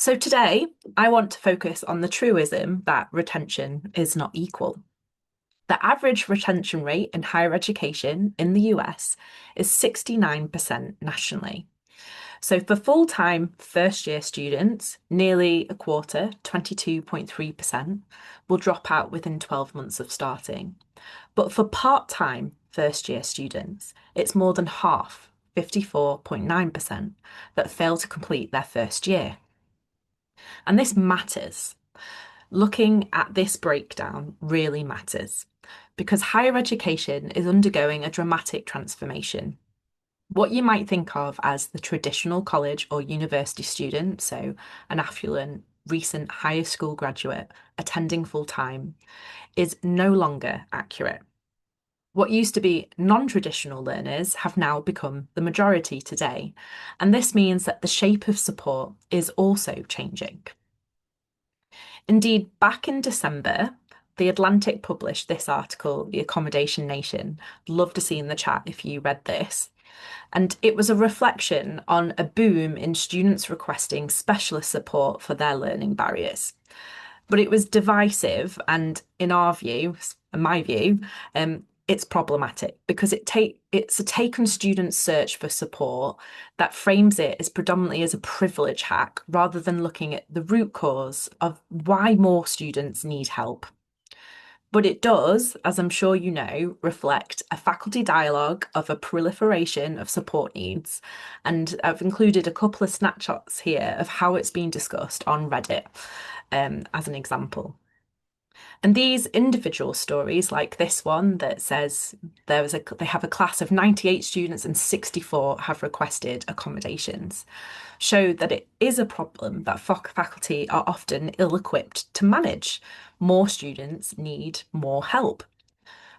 So today, I want to focus on the truism that retention is not equal. The average retention rate in higher education in the US is 69% nationally. So for full-time first-year students, nearly a quarter, 22.3%, will drop out within 12 months of starting. But for part-time first-year students, it's more than half, 54.9%, that fail to complete their first year. And this matters. Looking at this breakdown really matters because higher education is undergoing a dramatic transformation. What you might think of as the traditional college or university student, so an affluent, recent higher school graduate attending full time, is no longer accurate. What used to be non-traditional learners have now become the majority today, and this means that the shape of support is also changing. Indeed, back in December, The Atlantic published this article, The Accommodation Nation. Love to see in the chat if you read this. And it was a reflection on a boom in students requesting specialist support for their learning barriers. But it was divisive, and in our view, in my view, it's problematic because it's a taken student search for support that frames it as predominantly as a privilege hack rather than looking at the root cause of why more students need help. But it does, as I'm sure you know, reflect a faculty dialogue of a proliferation of support needs. And I've included a couple of snapshots here of how it's been discussed on Reddit, as an example. And these individual stories, like this one that says they have a class of 98 students and 64 have requested accommodations, show that it is a problem that faculty are often ill-equipped to manage. More students need more help.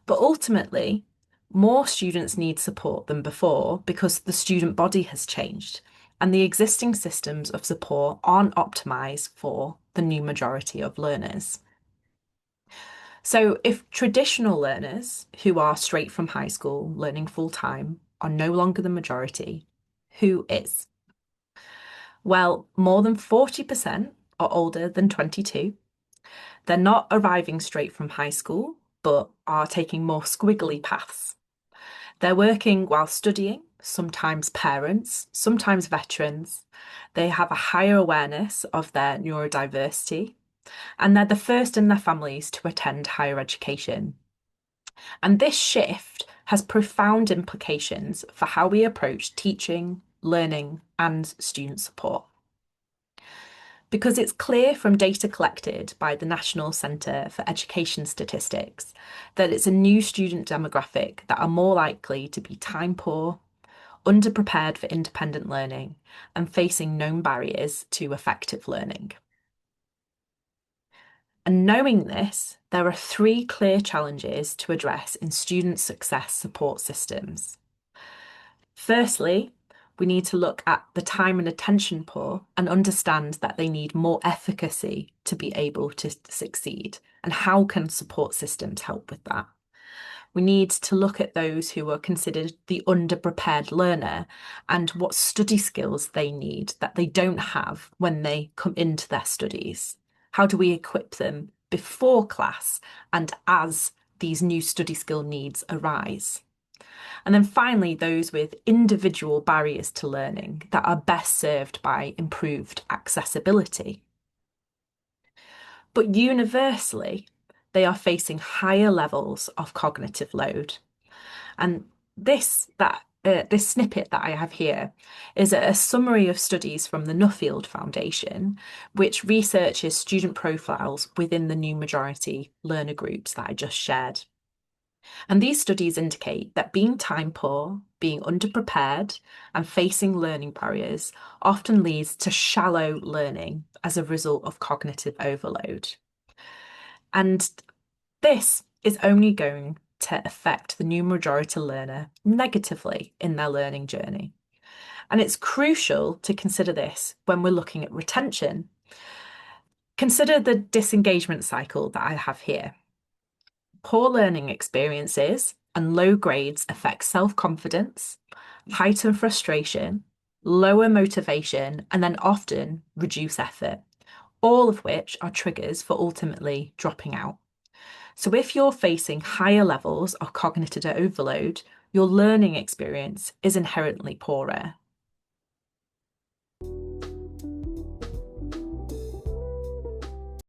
But ultimately, more students need support than before because the student body has changed and the existing systems of support aren't optimized for the new majority of learners. So, if traditional learners who are straight from high school learning full time are no longer the majority, who is? Well, more than 40% are older than 22. They're not arriving straight from high school, but are taking more squiggly paths. They're working while studying, sometimes parents, sometimes veterans. They have a higher awareness of their neurodiversity, and they're the first in their families to attend higher education. And this shift has profound implications for how we approach teaching, learning, and student support. Because it's clear from data collected by the National Centre for Education Statistics that it's a new student demographic that are more likely to be time poor, underprepared for independent learning, and facing known barriers to effective learning. And knowing this, there are three clear challenges to address in student success support systems. Firstly, we need to look at the time and attention poor and understand that they need more efficacy to be able to succeed. And how can support systems help with that? We need to look at those who are considered the underprepared learner and what study skills they need that they don't have when they come into their studies. How do we equip them before class and as these new study skill needs arise? And then finally, those with individual barriers to learning that are best served by improved accessibility. But universally, they are facing higher levels of cognitive load. And this snippet that I have here is a summary of studies from the Nuffield Foundation, which researches student profiles within the new majority learner groups that I just shared. And these studies indicate that being time poor, being underprepared, and facing learning barriers often leads to shallow learning as a result of cognitive overload. And this is only going to affect the new majority learner negatively in their learning journey. And it's crucial to consider this when we're looking at retention. Consider the disengagement cycle that I have here. Poor learning experiences and low grades affect self-confidence, heighten frustration, lower motivation, and then often reduce effort, all of which are triggers for ultimately dropping out. So, if you're facing higher levels of cognitive overload, your learning experience is inherently poorer.